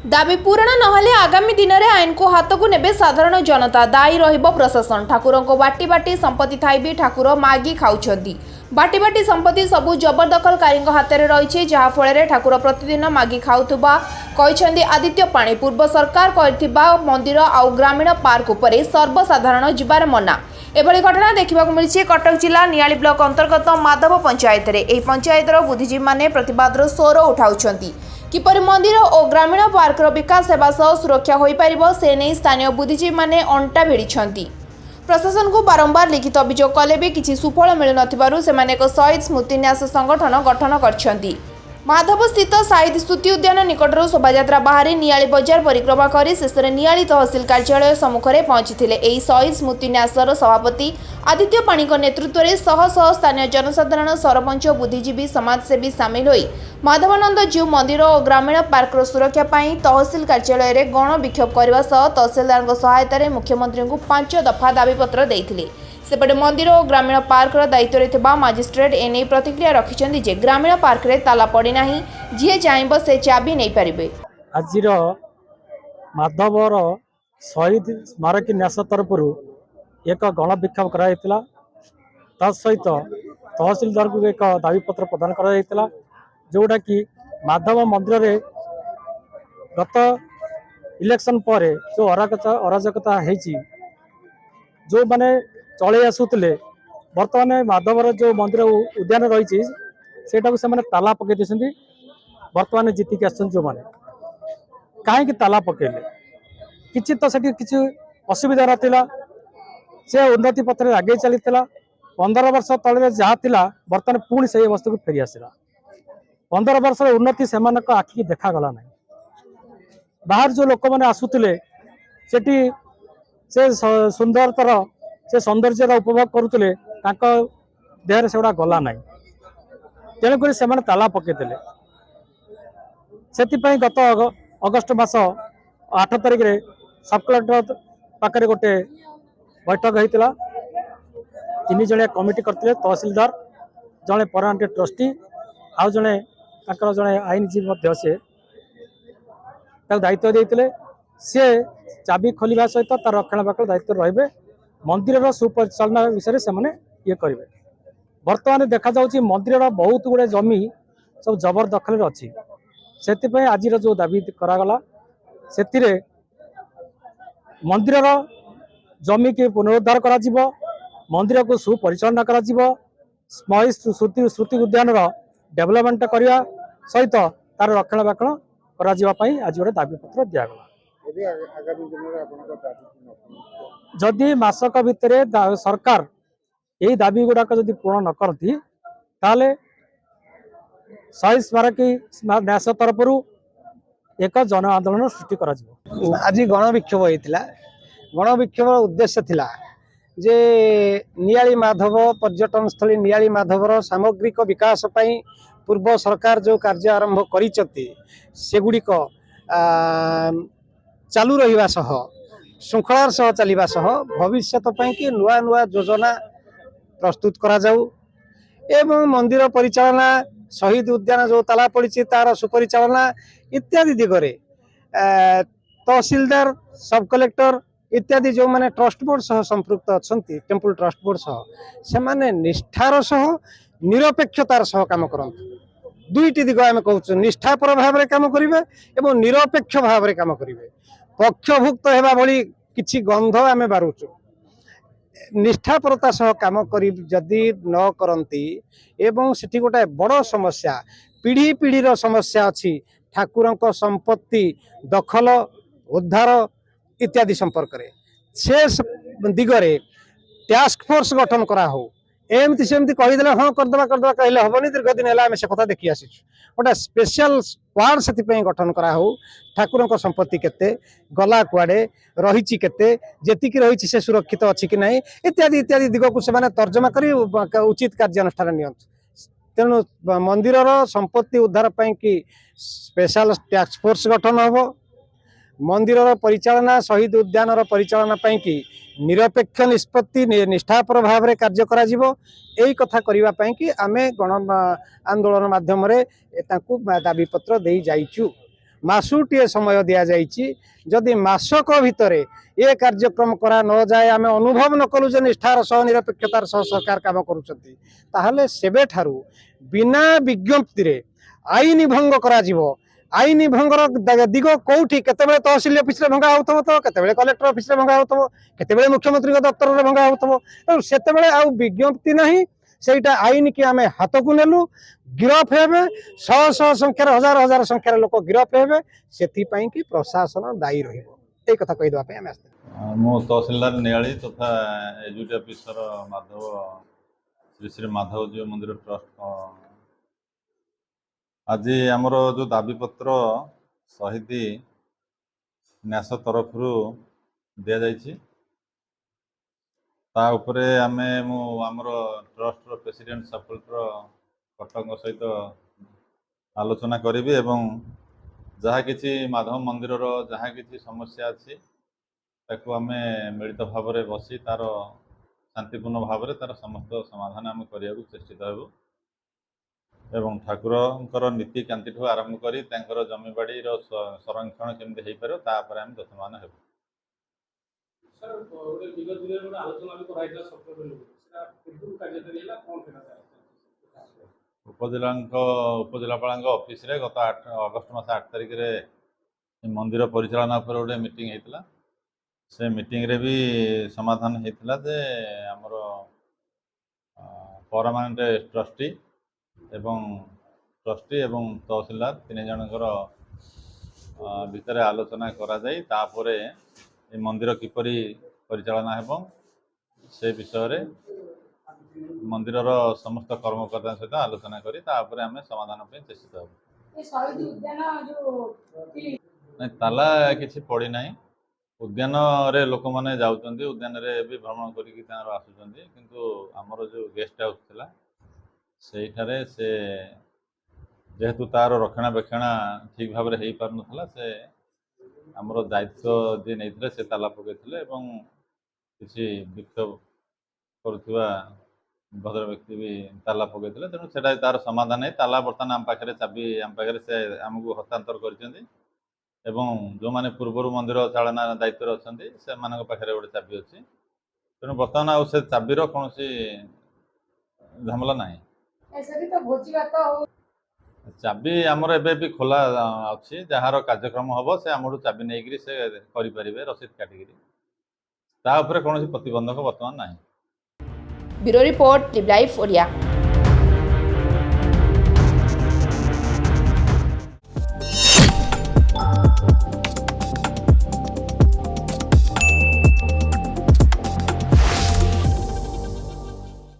दाबी पूरण नहले आगामी दिन में आईन को हाथ को नेबे साधारण जनता दायी रहिबो प्रशासन। ठाकुर को बाटी बाटी संपत्ति थाई भी ठाकुर मागी खाउछंती। बाटी बाटी संपत्ति सबु जबरदखलकारी हाथ में रही जहाँफल ठाकुर प्रतिदिन मागी खाउथुबा कहते आदित्य पाणी। पूर्व सरकार करथिबा मंदिर आउ ग्रामीण पार्क उपरे सर्वसाधारण जिबार मना। एभली घटना देखा मिली कटक जिला नियाली ब्लॉक अंतर्गत माधव पंचायत रे। एही पंचायतर बुद्धिजीवी माने प्रतिवादर स्वर उठाउछंती। किपर मंदिर और ग्रामीण पार्क विकास होगा सह सुरक्षा हो पार से नहीं स्थानीय बुद्धिजीवी माने अंटा भिड़ी। प्रशासन को बारंबार लिखित अभियोग कले भी किसी सुफल मिल न एक शहीद स्मृतिन्यास संगठन गठन कर माधव स्थित शहीद स्मृति उद्यान निकटर शोभायात्रा बाहरी नियाली बजार परिक्रमा कर शेष में नियाली तहसिल कार्यालय सम्मुखें पहुंची। शहीद स्मृतिन्यासर सभापति आदित्य पाणी नेतृत्व में शह शह स्थानीय जनसाधारण सरपंच बुद्धिजीवी समाजसेवी सामिल होई माधवानंद जीव मंदिर और ग्रामीण पार्क सुरक्षा तहसिल कार्यालय में गण विक्षोभ करने सह तहसिलदार सहायतार मुख्यमंत्री को 5 दफा दाबीपत्र देते। सेपटे मंदिर और ग्रामीण पार्क दायित्व में मजिस्ट्रेट एने प्रतिक्रिया रखिंट जे ग्रामीण पार्क रे ताला पड़ना जी चाहब से चाबी नहीं पारे। आज माधवर शहीद स्मारक न्यास तरफ एक गण विक्षोभ कराइला। सहित तहसिलदार को एक दाबीपत्र प्रदान करा जोटा कि माधव मंदिर रे गत इलेक्शन पर जो अराजकता है जो माने चले आसुले बर्तमान माधवर जो मंदिर उद्यान रही से ताला पकई बर्तमान जीतिक आसन जो मैंने कहीं ताला पकेले किसी तो से किसी असुविधा नाला से उन्नति पथ में आगे चली 15 वर्ष तले जहाँ थिला बर्तमान पुणी से वस्तु को फेरी आसला। 15 वर्ष उन्नति से आखि देखागला ना। बाहर जो लोक मैंने आसुले से सुंदरतर से सौंदर्य उपभोग करुले देहरे से गला ना तेणुक से ताला पकईदे। से गत अगस्ट मास 8 तारिख में सब कलेक्टर पाखे गोटे बैठक होता। 3 जणिया कमिटी करते तहसिलदार जड़े परमानेंट ट्रस्टी आउ जड़े जड़े आईनजीवी से दायित्व देते। सी चाबी खोलने सहित तार रक्षणाबेक्षण दायित्व रे मंदिर सुपरिचालना विषय से ये करेंगे। बर्तमान देखा जाउची मंदिर बहुत गुड़े जमी सब जबरदखल अच्छी से आज जो दाबी करागला से मंदिर जमी की पुनरुद्धार करा जिवो, मंदिर को सुपरिचालना करा जिवो, स्मृति उद्यान डेवलपमेंट करने सहित तार रक्षणाबेक्षण करा जिवा पई आज गोटे दाबीपत्र दिगला। जदि मासक भितर सरकार यही दाबी गुड़ाक जदि पूर्ण न करती ताले शहीद स्मारक न्यास तरफ एक जन आंदोलन सृष्टि करा जिवो। आज गण विक्षोभ होता। गण विक्षोभ उद्देश्य थिला जे नियाली माधव पर्यटन स्थली नियाली माधवर सामग्रिक विकास पई पूर्व सरकार जो कार्य आरंभ करिसथि सेगुड़िक चालू रहिबा सह श्रृंखलार सह चलिबा सह भविष्य कि नुआ नुआ योजना प्रस्तुत करा जाऊ एवं मंदिर परिचालना शहीद उद्यान जो ताला पड़ी तार सुपरिचालना इत्यादि दिगरे तहसिलदार सब कलेक्टर इत्यादि जो माने ट्रस्ट बोर्ड सह संपृक्त अच्छी टेम्पल ट्रस्ट बोर्ड सह से माने निष्ठार सह निरपेक्षतार सह काम करते। दुईटी दिग आम कहूँ निष्ठापर भाव में कम करेंगे और निरपेक्ष भाव में कम करेंगे। पक्षभुक्त होगा भली किसी गंध आम बारुचु निष्ठापरता सह कम करी जदि न करती एवं सेठी गोटे बड़ समस्या पीढ़ी पीढ़ीर समस्या अच्छी ठाकुर संपत्ति दखल उद्धार इत्यादि संपर्क रे से दिगरे टास्क फोर्स गठन करा हो एमती सेमती कहीदे हाँ करदे कहले हेनी दीर्घ दिन है से कथा देखी आसी गोटे स्पेशल स्क्वाड से गठन करा हो ठाकुर संपत्ति केते गला कुआडे रही केते जेतिकी रही से सुरक्षित अच्छी कि नहीं इत्यादि इत्यादि दिग को से तर्जमा कर उचित कार्यानुष्ठान नियंतु। तेणु मंदिर संपत्ति उद्धार कि स्पेशल टास्क फोर्स गठन हो मंदिर परिचालना शहीद उद्यान परिचालना कि निरपेक्ष निष्पत्ति निष्ठापर भाव में कार्य करा जिवो एई कथा करिवा पई कि आमे गण आंदोलन माध्यम रे दाबीपत्र दे जाइचु। मासुटीए समय दि जाइए जदि मासक भितर ये कार्यक्रम करा न जाए आम अनुभव न कलु जे निष्ठार सह निरपेक्षतार सह सरकार काम करुँचे सेबे ठारू बिना विज्ञप्ति रे आईन भंग करा जीवो आईन भंगर दिग कौटी केतेबेले तहसिल ऑफिस रे भंगा होतबो तो केतेबेले कलेक्टर ऑफिस रे भंगा होतबो केतेबेले मुख्यमंत्री दफ्तर रे भंगा होतबो तो सेतेबेले आउ विज्ञप्ति नहीं सेटा आईन की आम हाथ को नेलु गिरफ हेबे शह शह संख्यार हजार हजार संख्यार लोक गिरफ हेबे सेथिपाई कि प्रशासन दायी रहिबो ए कथा कहि दवा पे हम आस्ते मो तहसीलदार नियाली तथा एजुटी ऑफिसर माधव श्री श्री माधव जीव मंदिर ट्रस्ट आज आमर जो दाबीपत्र शहीद न्यास तरफ दि जाइए ता उपरे आमे आमर ट्रस्ट प्रेसिडेंट सफलटर कटक सहित आलोचना करी एवं जहाँ किसी माधव मंदिर जहाँ किसी समस्या अच्छी ताकू आमे मिलित भाव में बसी तार शांतिपूर्ण भाव में तार समस्त समाधान आम करने चेष्टित हेबु एवं ठाकुर नीति कांति ठू आरंभ करी तांकर जमीबाड़ी संरक्षण केमती हो पार तापर आम यत्नवान हेबु। उपजिलापाल ऑफिस रे गत अगस्ट मास 8 तारिख रे मंदिर परिचालना पर गोटे मीटिंग होता से मीटिंग रे भी समाधान होता जे आमर परमानेंट ट्रस्टी एवं तहसीलदार 3 जनकर भितर आलोचना करा जाई तापर ए मंदिर किपरि परिचालना हेबो से विषय रे मंदिर समस्त कर्मकर्ता सहित आलोचना करी तापर आमे समाधान पे चेष्टित हेबो। ताला किछि पड़ी नाही उद्यान रे लोक माने जाउचंदी उद्यान रे भी भ्रमण करिकि तार आसुचंदी किंतु हमर जो गेस्ट हाउस थिला सेठारे से जेहेतु तार रक्षणाबेक्षण ठीक भाव में हो पार नाला से आमर दायित्व जी नहीं से ताला पकईले किसी विक्षोभ करुवा भद्र व्यक्ति भी ताला पकईले तेणु से तार समाधान है ताला बर्तमान आम पाखे चाबी आम पाखे से आमको हस्तांतर कर जो मैंने पूर्वर मंदिर चालना दायित्व अच्छा से पाखे गोटे चाबी अच्छी तेणु बर्तमान आउ से चाबीर कौन झमेला ना चाबी आमर एबे भी खोला अच्छी जार कार्यक्रम हम से आम चाबी नहीं से करें रसीद काटिक कौन प्रतिबंधक बर्तमान ना। Bureau report, live life Odia.